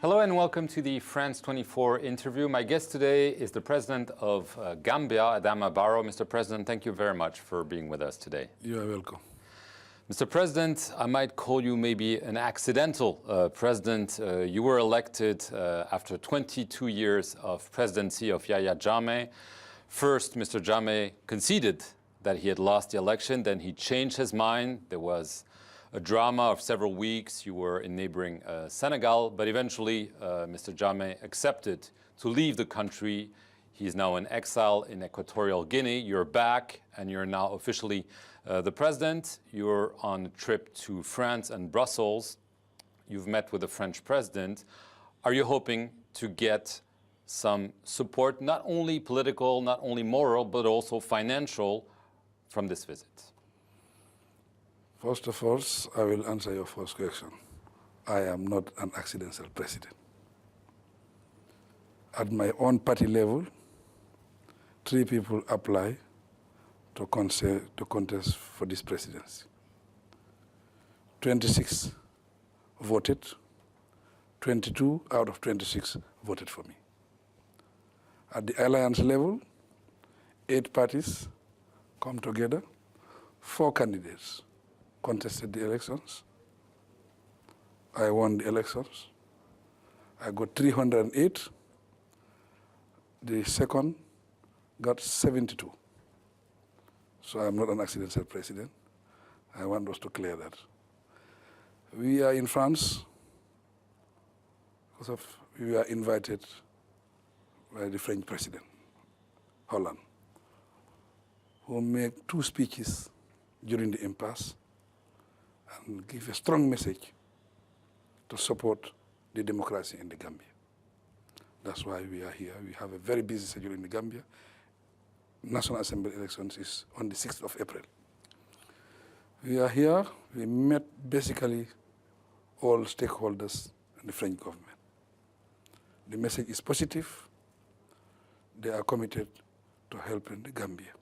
Hello and welcome to the France 24 interview. My guest today is the President of Gambia, Adama Barrow. Mr. President, thank you very much for being with us today. You are welcome. Mr. President, I might call you maybe an accidental president. You were elected after 22 years of presidency of Yahya Jammeh. First, Mr. Jammeh conceded that he had lost the election. Then he changed his mind. There was a drama of several weeks. You were in neighboring Senegal, but eventually Mr. Jammeh accepted to leave the country. He is now in exile in Equatorial Guinea. You're back and you're now officially the president. You're on a trip to France and Brussels. You've met with the French president. Are you hoping to get some support, not only political, not only moral, but also financial from this visit? First of all, I will answer your first question. I am not an accidental president. At my own party level, 3 people apply to contest for this presidency. 26 voted, 22 out of 26 voted for me. At the alliance level, 8 parties come together, 4 candidates contested the elections. I won the elections. I got 308. The second got 72. So I'm not an accidental president. I want us to clear that. We are in France because we were invited by the French president, Hollande, who made 2 speeches during the impasse and give a strong message to support the democracy in the Gambia. That's why we are here. We have a very busy schedule in the Gambia. National Assembly elections is on the 6th of April. We are here. We met basically all stakeholders in the French government. The message is positive. They are committed to helping the Gambia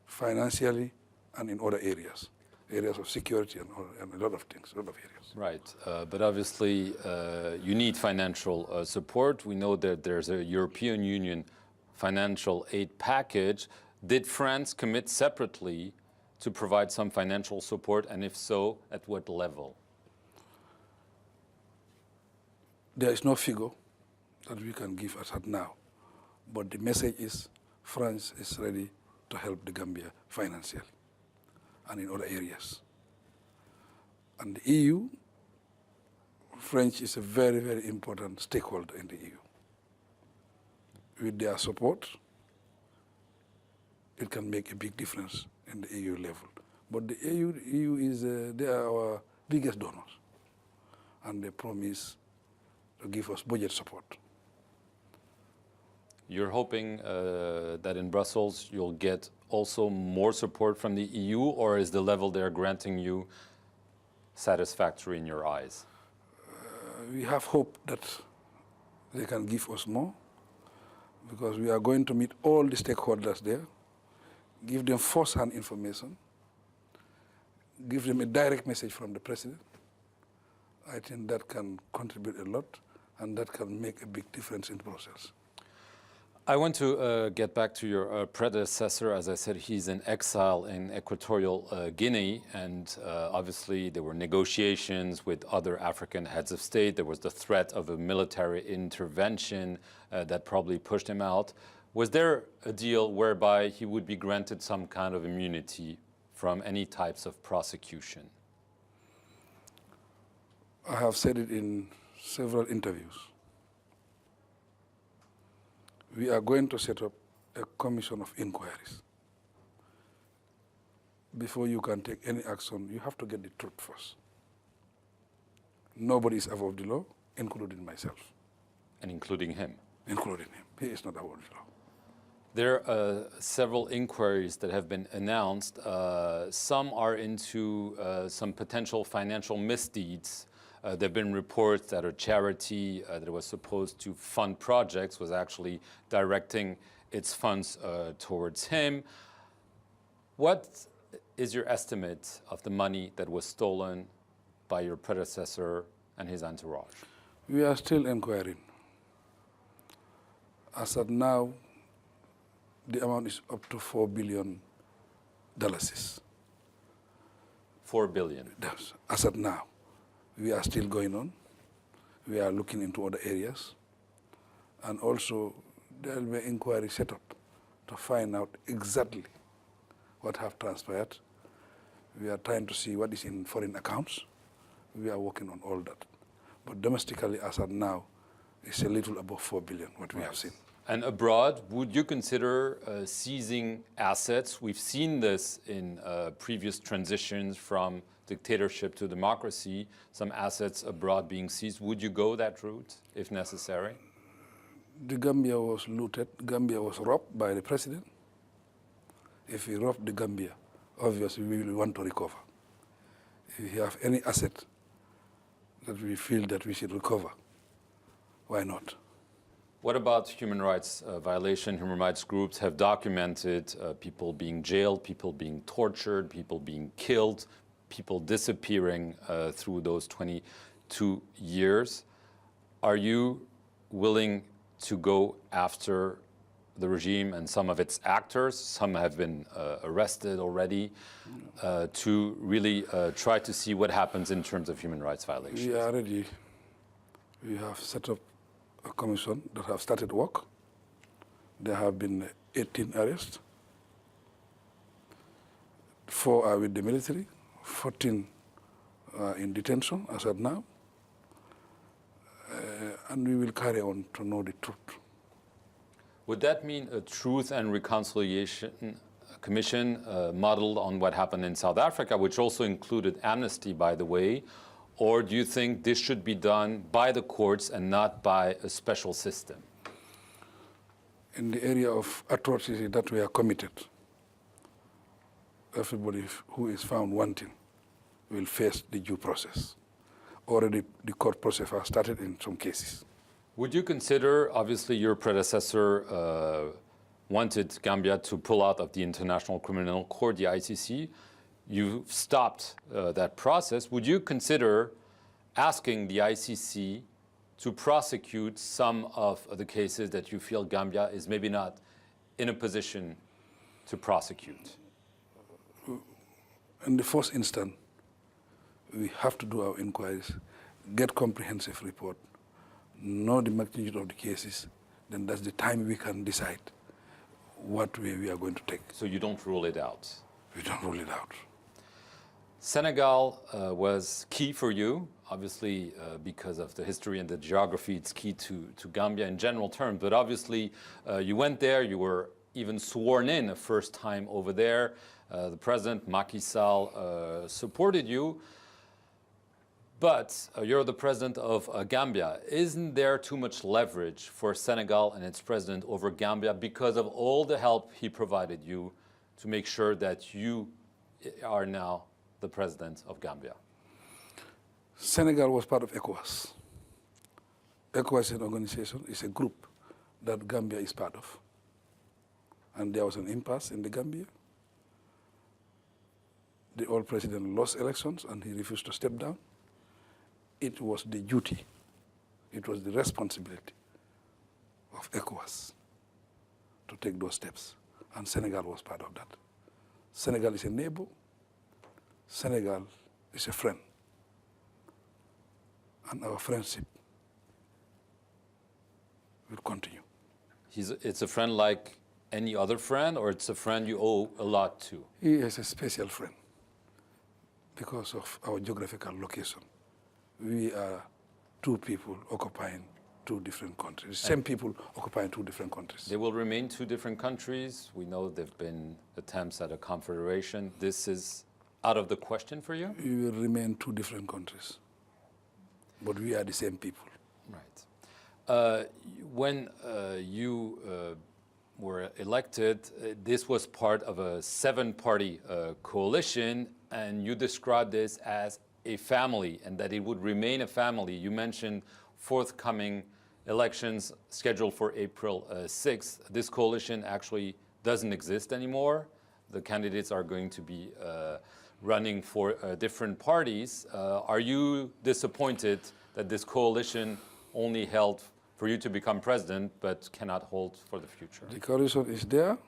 financially and in other areas of security and a lot of things, a lot of areas. Right, but obviously you need financial support. We know that there's a European Union financial aid package. Did France commit separately to provide some financial support, and if so, at what level? There is no figure that we can give as at now, but the message is France is ready to help the Gambia financially and in other areas. And the EU, French is a very, very important stakeholder in the EU. With their support, it can make a big difference in the EU level. But the EU is, they are our biggest donors, and they promise to give us budget support. You're hoping that in Brussels you'll get also more support from the EU, or is the level they're granting you satisfactory in your eyes? We have hope that they can give us more, because we are going to meet all the stakeholders there, give them first-hand information, give them a direct message from the president. I think that can contribute a lot, and that can make a big difference in the process. I want to get back to your predecessor. As I said, he's in exile in Equatorial Guinea, and obviously there were negotiations with other African heads of state. There was the threat of a military intervention that probably pushed him out. Was there a deal whereby he would be granted some kind of immunity from any types of prosecution? I have said it in several interviews. We are going to set up a commission of inquiries. Before you can take any action, you have to get the truth first. Nobody is above the law, including myself. And including him? Including him. He is not above the law. There are several inquiries that have been announced. Some are into some potential financial misdeeds. There have been reports that a charity that was supposed to fund projects was actually directing its funds towards him. What is your estimate of the money that was stolen by your predecessor and his entourage? We are still inquiring. As of now, the amount is up to $4 billion. 4 billion. Yes. As of now, we are still going on. We are looking into other areas. And also, there will be inquiry set up to find out exactly what have transpired. We are trying to see what is in foreign accounts. We are working on all that. But domestically, as of now, it's a little above 4 billion, what we have seen. And abroad, would you consider seizing assets? We've seen this in previous transitions from dictatorship to democracy, some assets abroad being seized. Would you go that route if necessary? The Gambia was looted. Gambia was robbed by the president. If we rob the Gambia, obviously we will want to recover. If we have any asset that we feel that we should recover, why not? What about human rights violation? Human rights groups have documented people being jailed, people being tortured, people being killed, people disappearing through those 22 years. Are you willing to go after the regime and some of its actors? Some have been arrested already, to really try to see what happens in terms of human rights violations. We are ready. We have set up a commission that have started work. There have been 18 arrests. 4 are with the military, 14 are in detention as of now. And we will carry on to know the truth. Would that mean a Truth and Reconciliation Commission modeled on what happened in South Africa, which also included amnesty, by the way? Or do you think this should be done by the courts and not by a special system? In the area of atrocity that we are committed, everybody who is found wanting will face the due process. Already the court process has started in some cases. Would you consider, obviously your predecessor wanted Gambia to pull out of the International Criminal Court, the ICC. You've stopped that process. Would you consider asking the ICC to prosecute some of the cases that you feel Gambia is maybe not in a position to prosecute? In the first instance, we have to do our inquiries, get comprehensive report, know the magnitude of the cases, then that's the time we can decide what way we are going to take. So you don't rule it out? We don't rule it out. Senegal was key for you, obviously because of the history and the geography. It's key to Gambia in general terms, but obviously you went there, you were even sworn in a first time over there. The president, Macky Sall, supported you. But you're the president of Gambia. Isn't there too much leverage for Senegal and its president over Gambia because of all the help he provided you to make sure that you are now the president of Gambia? Senegal was part of ECOWAS. ECOWAS is an organization, it's a group that Gambia is part of. And there was an impasse in the Gambia. The old president lost elections and he refused to step down. It was the duty, it was the responsibility of ECOWAS to take those steps. And Senegal was part of that. Senegal is a neighbor. Senegal is a friend. And our friendship will continue. It's a friend like any other friend, or it's a friend you owe a lot to? He is a special friend because of our geographical location. We are 2 people occupying 2 different countries. Same people occupying 2 different countries. They will remain 2 different countries. We know there have been attempts at a confederation. This is out of the question for you? We will remain 2 different countries, but we are the same people. Right. When you were elected, this was part of a 7-party coalition, and you described this as a family and that it would remain a family. You mentioned forthcoming elections scheduled for April 6th. This coalition actually doesn't exist anymore. The candidates are going to be running for different parties. Are you disappointed that this coalition only held for you to become president, but cannot hold for the future? The coalition is there.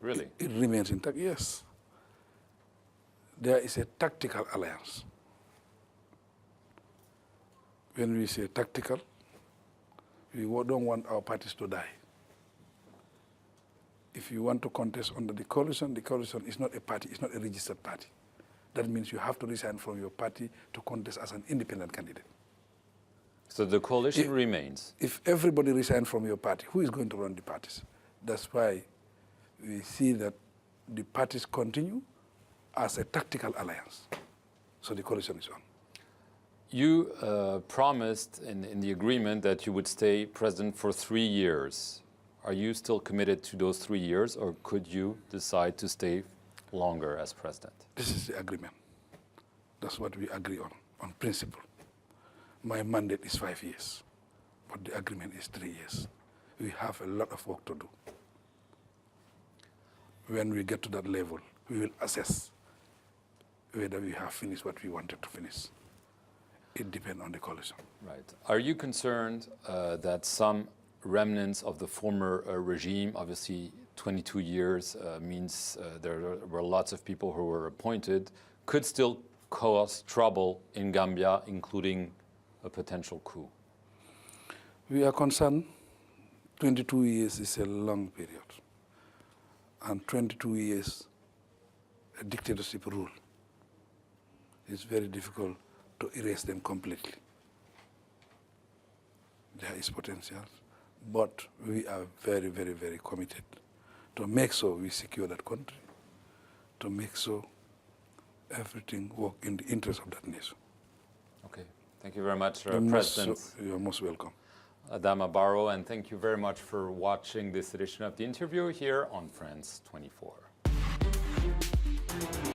Really? It remains intact, yes. There is a tactical alliance. When we say tactical, we don't want our parties to die. If you want to contest under the coalition is not a party, it's not a registered party. That means you have to resign from your party to contest as an independent candidate. So the coalition remains? If everybody resigns from your party, who is going to run the parties? That's why we see that the parties continue as a tactical alliance. So the coalition is on. You promised in the agreement that you would stay president for 3 years. Are you still committed to those 3 years, or could you decide to stay longer as president? This is the agreement. That's what we agree on principle. My mandate is 5 years, but the agreement is 3 years. We have a lot of work to do. When we get to that level, we will assess whether we have finished what we wanted to finish. It depends on the coalition. Right. Are you concerned that some remnants of the former regime, obviously 22 years means there were lots of people who were appointed, could still cause trouble in Gambia, including a potential coup? We are concerned. 22 years is a long period. And 22 years, a dictatorship rule. It's very difficult to erase them completely. There is potential, but we are very, very, very committed to make sure we secure that country, to make sure everything works in the interest of that nation. Okay. Thank you very much, President. You're most welcome. Adama Barrow, and thank you very much for watching this edition of the interview here on France 24.